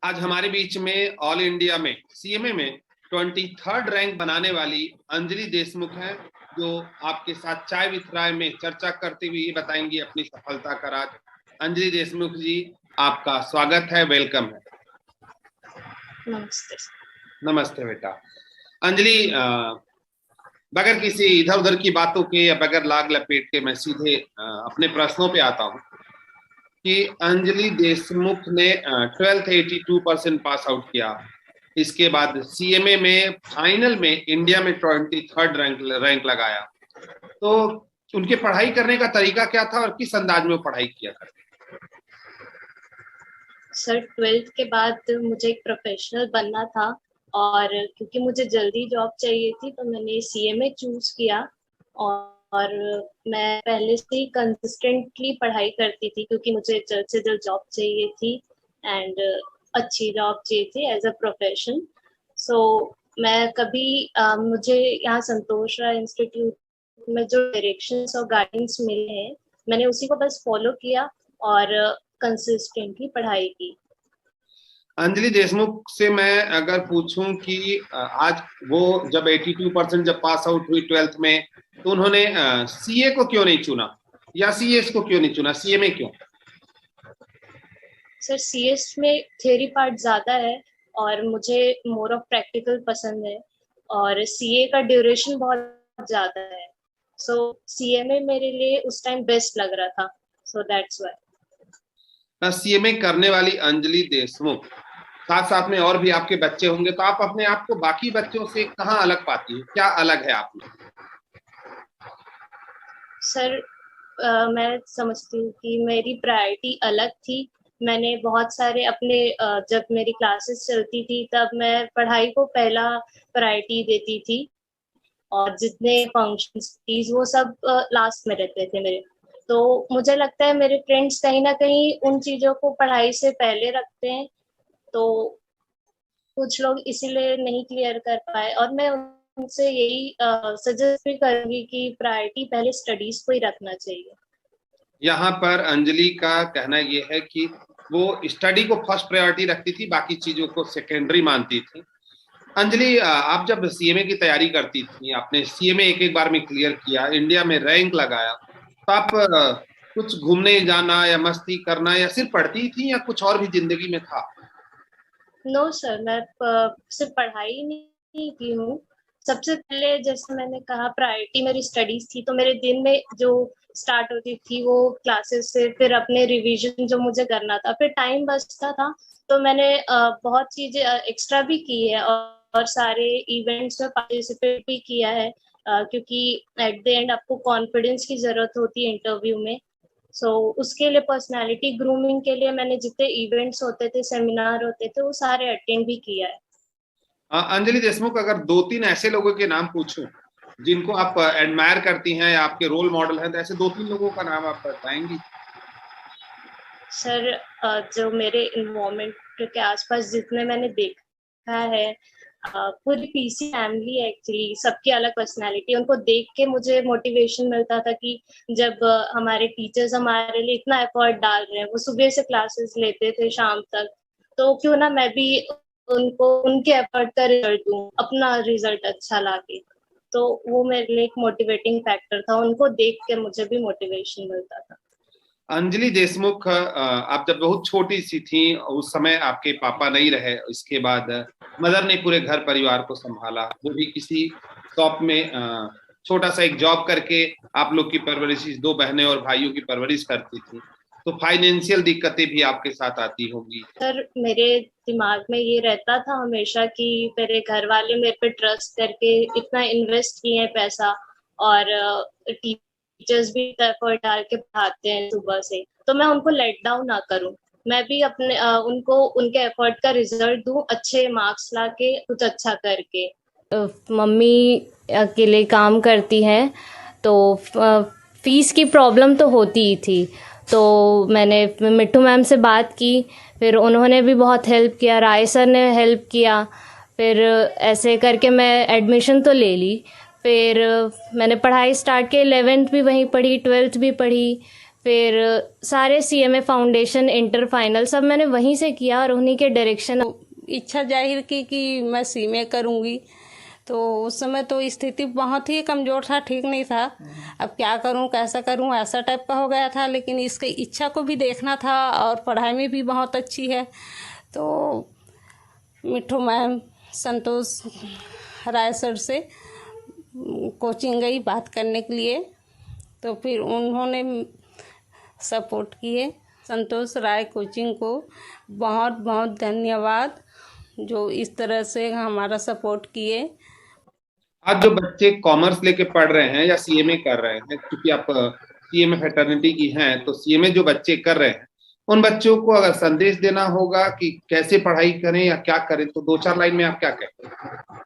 आज हमारे बीच में ऑल इंडिया में सीएमए में 23rd रैंक बनाने वाली अंजलि देशमुख हैं, जो आपके साथ चाय विथ राय में चर्चा करते हुए ये बताएंगी अपनी सफलता का राज। अंजलि देशमुख जी, आपका स्वागत है, वेलकम है। नमस्ते। नमस्ते बेटा। अंजलि, बगैर किसी इधर उधर की बातों के या बगैर लाग लपेट के मैं सीधे अपने प्रश्नों पे आता हूँ कि अंजलि देशमुख ने 12th 82% पास आउट किया। इसके बाद सीएमए में फाइनल में इंडिया में 23rd रैंक लगाया। तो उनके पढ़ाई करने का तरीका क्या था और किस अंदाज में वो पढ़ाई किया करते? सर, 12th के बाद मुझे एक प्रोफेशनल बनना था और क्योंकि मुझे जल्दी जॉब चाहिए थी तो मैंने सीएमए चूज किया। और मैं पहले से ही कंसिस्टेंटली पढ़ाई करती थी क्योंकि मुझे जल्द से जल्द जॉब चाहिए थी एंड अच्छी जॉब चाहिए थी एज अ प्रोफेशन। सो मैं कभी मुझे यहाँ संतोष राय इंस्टीट्यूट में जो डायरेक्शंस और गाइडेंस मिले हैं मैंने उसी को बस फॉलो किया और कंसिस्टेंटली पढ़ाई की। अंजलि देशमुख से मैं अगर पूछूं कि आज वो जब 82% जब पास आउट हुई 12th में, तो उन्होंने सीए को क्यों नहीं चुना या सीएस को क्यों नहीं चुना, सीएमए क्यों? सर, सीएस में थ्योरी पार्ट ज्यादा है और मुझे मोर ऑफ प्रैक्टिकल पसंद है और सीए का ड्यूरेशन बहुत ज्यादा है। सो सीएमए मेरे लिए उस टाइम बेस्ट लग रहा था, सो दैट्स व्हाई। सीएमए करने वाली अंजलि देशमुख, साथ साथ में और भी आपके बच्चे होंगे, तो आप अपने आप को बाकी बच्चों से कहाँ अलग पाती है, क्या अलग है आप में? सर, मैं समझती हूँ कि मेरी प्रायोरिटी अलग थी। मैंने बहुत सारे अपने जब मेरी क्लासेस चलती थी तब मैं पढ़ाई को पहला प्रायोरिटी देती थी और जितने फंक्शंस वो सब लास्ट में रहते थे मेरे। तो मुझे लगता है मेरे फ्रेंड्स कहीं ना कहीं उन चीजों को पढ़ाई से पहले रखते हैं, तो कुछ लोग इसीलिए नहीं क्लियर कर पाए और मैं उनसे यही सजेस्ट भी करूंगी कि प्रायोरिटी पहले स्टडीज को ही रखना चाहिए। यहाँ पर अंजलि का कहना ये है कि वो स्टडी को फर्स्ट प्रायोरिटी रखती थी, बाकी चीजों को सेकेंडरी मानती थी। अंजलि, आप जब सीएमए की तैयारी करती थी, आपने सीएमए एक एक बार में क्लियर किया, इंडिया में रैंक लगाया, तो आप कुछ घूमने जाना या मस्ती करना या सिर्फ पढ़ती थी या कुछ और भी जिंदगी में था? नो सर, मैं सिर्फ पढ़ाई नहीं की हूँ। सबसे पहले जैसे मैंने कहा प्रायोरिटी मेरी स्टडीज थी, तो मेरे दिन में जो स्टार्ट होती थी वो क्लासेस से, फिर अपने रिवीजन जो मुझे करना था, फिर टाइम बचता था तो मैंने बहुत चीजें एक्स्ट्रा भी की है और सारे इवेंट्स में पार्टिसिपेट भी किया है क्योंकि एट द एंड आपको कॉन्फिडेंस की जरूरत होती है इंटरव्यू में। उसके लिए पर्सनालिटी ग्रूमिंग के लिए मैंने जितने इवेंट्स होते थे, सेमिनार होते थे, वो सारे अटेंड भी किया है। अंजलि देशमुख, अगर 2-3 ऐसे लोगों के नाम पूछूं जिनको आप एडमायर करती हैं या आपके रोल मॉडल हैं, तो ऐसे 2-3 लोगों का नाम आप बताएंगी? सर, जो मेरे इन्वायरमेंट के आसपास जितने मैंने देखा है, पूरी पीसी फैमिली है एक्चुअली, सबकी अलग पर्सनालिटी। उनको देख के मुझे मोटिवेशन मिलता था कि जब हमारे टीचर्स हमारे लिए इतना एफर्ट डाल रहे हैं, वो सुबह से क्लासेस लेते थे शाम तक, तो क्यों ना मैं भी उनको उनके एफर्ट का रिजल्ट दूं, अपना रिजल्ट अच्छा लाके। तो वो मेरे लिए एक मोटिवेटिंग फैक्टर था, उनको देख के मुझे भी मोटिवेशन मिलता था। अंजलि देशमुख, आप जब बहुत छोटी सी थी उस समय आपके पापा नहीं रहे, इसके बाद मदर ने पूरे घर परिवार को संभाला, वो भी किसी शॉप में छोटा सा एक जॉब करके आप लोग की परवरिश, 2 बहनें और भाइयों की परवरिश करती थी, तो फाइनेंशियल दिक्कतें भी आपके साथ आती होंगी। सर, मेरे दिमाग में ये रहता था हमेशा कि मेरे घर वाले मेरे पे ट्रस्ट करके इतना इन्वेस्ट किए हैं पैसा, और टीचर्स भी एफर्ट डाल के पढ़ाते हैं सुबह से, तो मैं उनको लेट डाउन ना करूं। मैं भी अपने उनको उनके एफर्ट का रिजल्ट दूं, अच्छे मार्क्स ला के, कुछ अच्छा करके। मम्मी अकेले काम करती हैं तो फीस की प्रॉब्लम तो होती ही थी, तो मैंने मिट्टू मैम से बात की, फिर उन्होंने भी बहुत हेल्प किया, राय सर ने हेल्प किया, फिर ऐसे करके मैं एडमिशन तो ले ली। फिर मैंने पढ़ाई स्टार्ट की, 11th भी वहीं पढ़ी, 12th भी पढ़ी, फिर सारे सीएमए फाउंडेशन इंटर फाइनल सब मैंने वहीं से किया और उन्हीं के डायरेक्शन। इच्छा जाहिर की कि मैं सीएमए करूँगी, तो उस समय तो स्थिति बहुत ही कमज़ोर था, ठीक नहीं था। अब क्या करूं, कैसा करूं, ऐसा टाइप का हो गया था। लेकिन इसकी इच्छा को भी देखना था और पढ़ाई में भी बहुत अच्छी है। तो मिठू मैम, संतोष राय सर से कोचिंग गई बात करने के लिए, तो फिर उन्होंने सपोर्ट किए। संतोष राय कोचिंग को बहुत बहुत धन्यवाद, जो इस तरह से हमारा सपोर्ट किए। आज जो बच्चे कॉमर्स लेके पढ़ रहे हैं या सीएमए कर रहे हैं, क्योंकि आप सीएमए फैटर्निटी की हैं, तो सीएमए जो बच्चे कर रहे हैं उन बच्चों को अगर संदेश देना होगा कि कैसे पढ़ाई करें या क्या करें, तो 2-4 लाइन में आप क्या कहते हैं?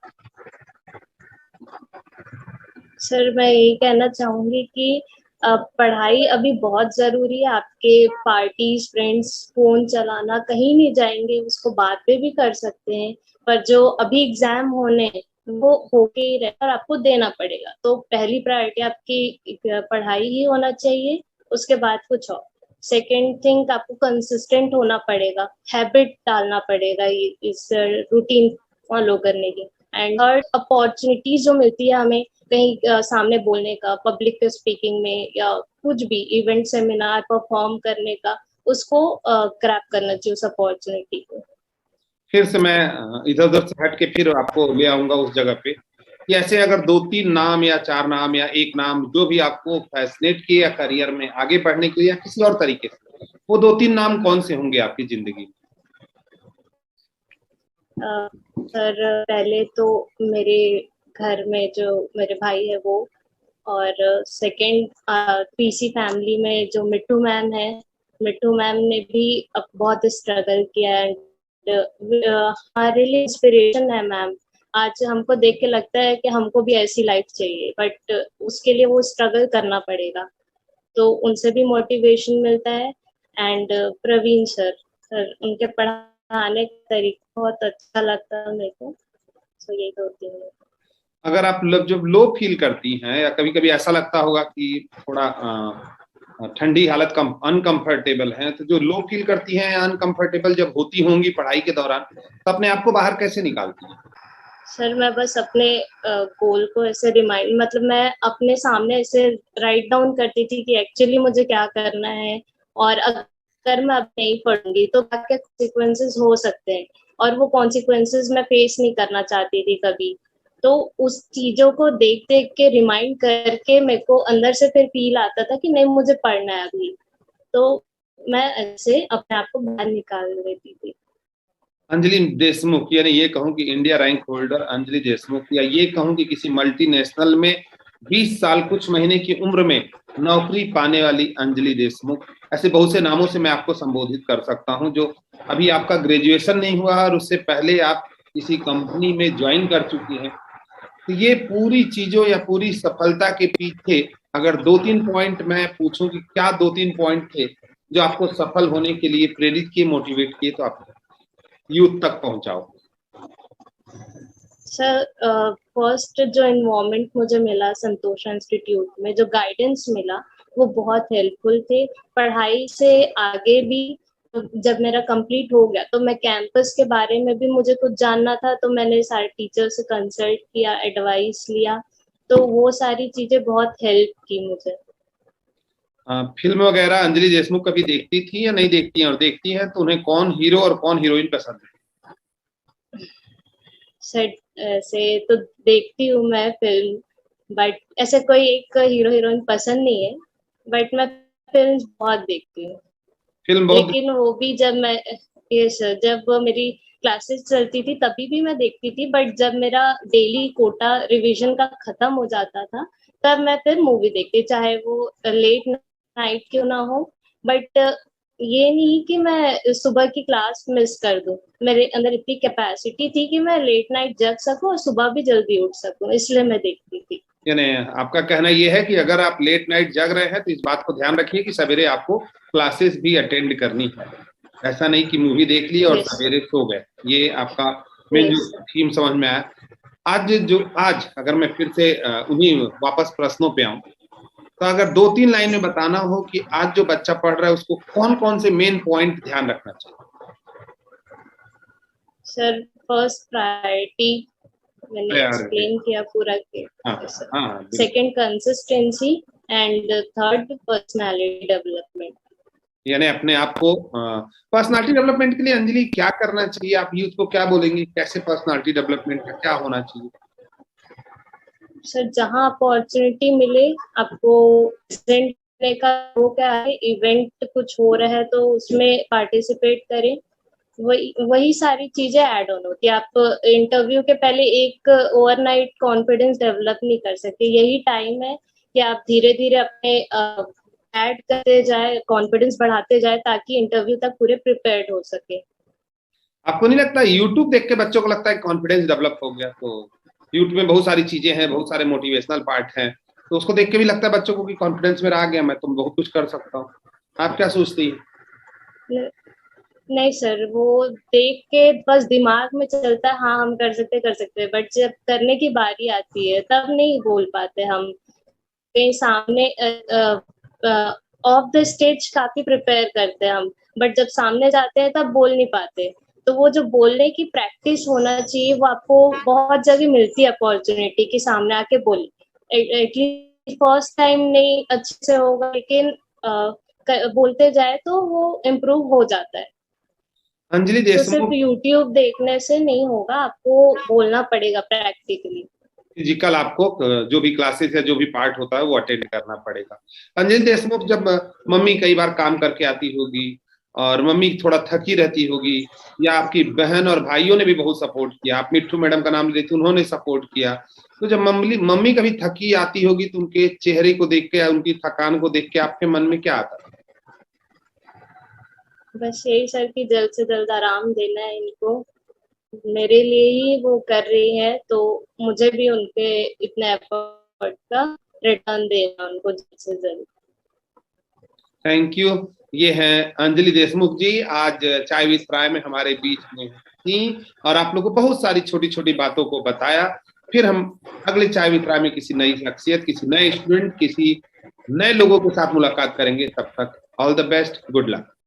सर मैं यही कहना चाहूंगी कि पढ़ाई अभी बहुत जरूरी है। आपके पार्टीज, फ्रेंड्स, फोन चलाना, कहीं नहीं जाएंगे, उसको बाद में भी कर सकते हैं, पर जो अभी एग्जाम होने वो होके ही रहे और आपको देना पड़ेगा। तो पहली प्रायोरिटी आपकी पढ़ाई ही होना चाहिए, उसके बाद कुछ और। सेकेंड थिंग, आपको कंसिस्टेंट होना पड़ेगा, हैबिट डालना पड़ेगा इस रूटीन फॉलो करने की। एंड थर्ड, अपॉर्चुनिटीज जो मिलती है हमें कहीं सामने बोलने का, पब्लिक स्पीकिंग में या कुछ भी इवेंट, सेमिनार, परफॉर्म करने का, उसको क्रैप करना चाहिए उस अपॉर्चुनिटी को। फिर से मैं इधर उधर से हट के फिर आपको ले आऊंगा उस जगह पे कि ऐसे अगर 2-3 नाम या 4 नाम या एक नाम जो भी आपको फैसिनेट किए या करियर में आगे बढ़ने के लिए या किसी और तरीके से, वो 2-3 नाम कौन से होंगे आपकी जिंदगी में? सर पहले तो मेरे घर में जो मेरे भाई है वो, और सेकंड पीसी फैमिली में जो मिट्टू मैम है, मिट्टू मैम ने भी अब बहुत स्ट्रगल किया है। हमारे लिए इंस्पिरेशन है मैम। आज हमको देख के लगता है कि हमको भी ऐसी लाइफ चाहिए, बट उसके लिए वो स्ट्रगल करना पड़ेगा, तो उनसे भी मोटिवेशन मिलता है। एंड प्रवीण सर उनके पढ़ाने का तरीका बहुत अच्छा लगता है मेरे को। तो यही 2-3 है। अगर आप जब लो फील करती हैं या कभी कभी ऐसा लगता होगा कि थोड़ा ठंडी हालत कम अनकंफर्टेबल है, तो जो लो फील करती हैं या अनकंफर्टेबल जब होती होंगी पढ़ाई के दौरान, तो अपने आप को बाहर कैसे निकालती हैं? सर मैं बस अपने गोल को ऐसे रिमाइंड, मतलब मैं अपने सामने ऐसे राइट डाउन करती थी कि एक्चुअली मुझे क्या करना है, और अगर मैं अब नहीं पढ़ूंगी तो क्या क्या कॉन्सिक्वेंसेस हो सकते हैं, और वो कॉन्सिक्वेंसेस मैं फेस नहीं करना चाहती थी कभी। तो उस चीजों को देख देख के रिमाइंड करके मेरे को अंदर से फिर फील आता था कि नहीं मुझे पढ़ना है अभी, तो मैं ऐसे अपने आप को बाहर निकाल लेती थी। अंजलि देशमुख, यानी ये कहूं कि India rank holder Anjali Deshmukh, या ये कहूं कि किसी मल्टीनेशनल में 20 साल कुछ महीने की उम्र में नौकरी पाने वाली अंजलि देशमुख, ऐसे बहुत से नामों से मैं आपको संबोधित कर सकता हूं। जो अभी आपका ग्रेजुएशन नहीं हुआ और उससे पहले आप किसी कंपनी में ज्वाइन कर चुकी हैं, तो ये पूरी चीजों या पूरी सफलता के पीछे अगर 2-3 पॉइंट मैं पूछूं कि क्या 2-3 पॉइंट थे जो आपको सफल होने के लिए प्रेरित किए, मोटिवेट किए, तो आप यूथ तक पहुंचाओ। सर फर्स्ट जो इन्वायरमेंट मुझे मिला संतोष इंस्टीट्यूट में, जो गाइडेंस मिला वो बहुत हेल्पफुल थे। पढ़ाई से आगे भी जब मेरा कंप्लीट हो गया तो मैं कैंपस के बारे में भी मुझे कुछ जानना था, तो मैंने सारे टीचर से कंसल्ट किया, एडवाइस लिया, तो वो सारी चीजें बहुत हेल्प की मुझे। फिल्म वगैरह अंजलि देशमुख कभी देखती थी या नहीं देखती हैं, और देखती हैं तो उन्हें कौन हीरो और कौन हीरोइन पसंद है? सर ऐसे तो देखती हूँ मैं फिल्म, बट ऐसे कोई एक हीरो हीरोइन पसंद नहीं है, बट मैं फिल्म बहुत देखती हूँ। फिल्म बहुत लेकिन वो भी जब मैं, ये सर, जब मेरी क्लासेस चलती थी तभी भी मैं देखती थी, बट जब मेरा डेली कोटा रिवीजन का खत्म हो जाता था तब मैं फिर मूवी देखती, चाहे वो लेट नाइट क्यों ना हो। बट ये नहीं कि मैं सुबह की क्लास मिस कर दूं, मेरे अंदर इतनी कैपेसिटी थी कि मैं लेट नाइट जग सकूं और सुबह भी जल्दी उठ सकूं, इसलिए मैं देखती थी। यानी आपका कहना यह है कि अगर आप लेट नाइट जग रहे हैं तो इस बात को ध्यान रखिए कि सवेरे आपको क्लासेस भी अटेंड करनी है, ऐसा नहीं कि मूवी देख ली और सवेरे सो गए। ये आपका मेन जो थीम समझ में आया। आज अगर मैं फिर से उन्हीं वापस प्रश्नों पे आऊं तो अगर 2-3 लाइन में बताना हो कि आज जो बच्चा पढ़ रहा है उसको कौन कौन से मेन पॉइंट ध्यान रखना चाहिए? सर फर्स्ट प्रायोरिटी मैंने एक्सप्लेन किया पूरा किया। हाँ, second consistency and third personality development. यानी अपने आप को पर्सनालिटी डेवलपमेंट के लिए अंजलि क्या करना चाहिए? आप यूथ को क्या बोलेंगे, कैसे पर्सनालिटी डेवलपमेंट का क्या होना चाहिए? सर जहाँ अपॉर्चुनिटी मिले आपको प्रेजेंट करने का, वो क्या है, इवेंट कुछ हो रहा है तो उसमें पार्टिसिपेट करें, वही सारी चीजें ऐड ऑन होती है। आप इंटरव्यू के पहले एक ओवरनाइट कॉन्फिडेंस डेवलप नहीं कर सकते, यही टाइम है कि आप धीरे धीरे अपने ऐड करते जाए, कॉन्फिडेंस बढ़ाते जाए ताकि इंटरव्यू तक पूरे प्रिपेयर्ड हो सके। आपको नहीं लगता यूट्यूब देख के बच्चों को लगता है कॉन्फिडेंस डेवलप हो गया? तो यूट्यूब में बहुत सारी चीजें हैं, बहुत सारे मोटिवेशनल पार्ट हैं, तो उसको देख के भी लगता है बच्चों को कि कॉन्फिडेंस मेरा आ गया, मैं तो बहुत कुछ कर सकता हूँ। आप क्या सोचती हैं? नहीं सर, वो देख के बस दिमाग में चलता है हाँ हम कर सकते, बट जब करने की बारी आती है तब नहीं बोल पाते हम। कहीं सामने ऑफ द स्टेज काफी प्रिपेयर करते हैं हम, बट जब सामने जाते हैं तब बोल नहीं पाते। तो वो जो बोलने की प्रैक्टिस होना चाहिए, वो आपको बहुत जगह मिलती है अपॉर्चुनिटी कि सामने आके बोले। एटलीस्ट फर्स्ट टाइम नहीं अच्छे से होगा, लेकिन बोलते जाए तो वो इम्प्रूव हो जाता है। अंजलि तो सिर्फ देशमुख यूट्यूब देखने से नहीं होगा, आपको बोलना पड़ेगा प्रैक्टिकली। फिजिकल, आपको जो भी क्लासेस या जो भी पार्ट होता है वो अटेंड करना पड़ेगा। अंजलि देशमुख, जब मम्मी कई बार काम करके आती होगी और मम्मी थोड़ा थकी रहती होगी, या आपकी बहन और भाइयों ने भी बहुत सपोर्ट किया, आप मिट्ठू मैडम का नाम ले रही थी, उन्होंने सपोर्ट किया, तो जब मम्मी कभी थकी आती होगी तो उनके चेहरे को देख के या उनकी थकान को देख के आपके मन में क्या आता है? बस यही सर कि जल्द से जल्द आराम देना है इनको, मेरे लिए ही वो कर रही है, तो मुझे भी उनके इतने एफर्ट का रिटर्न देना उनको जल्द से जल्द। Thank you. ये है अंजलि देशमुख जी, आज चाय विद प्राय में हमारे बीच में थी और आप लोगों को बहुत सारी छोटी छोटी बातों को बताया। फिर हम अगले चाय विद प्राय में किसी नई शख्सियत, किसी नए स्टूडेंट, किसी नए लोगों के साथ मुलाकात करेंगे। तब तक all the best, good luck.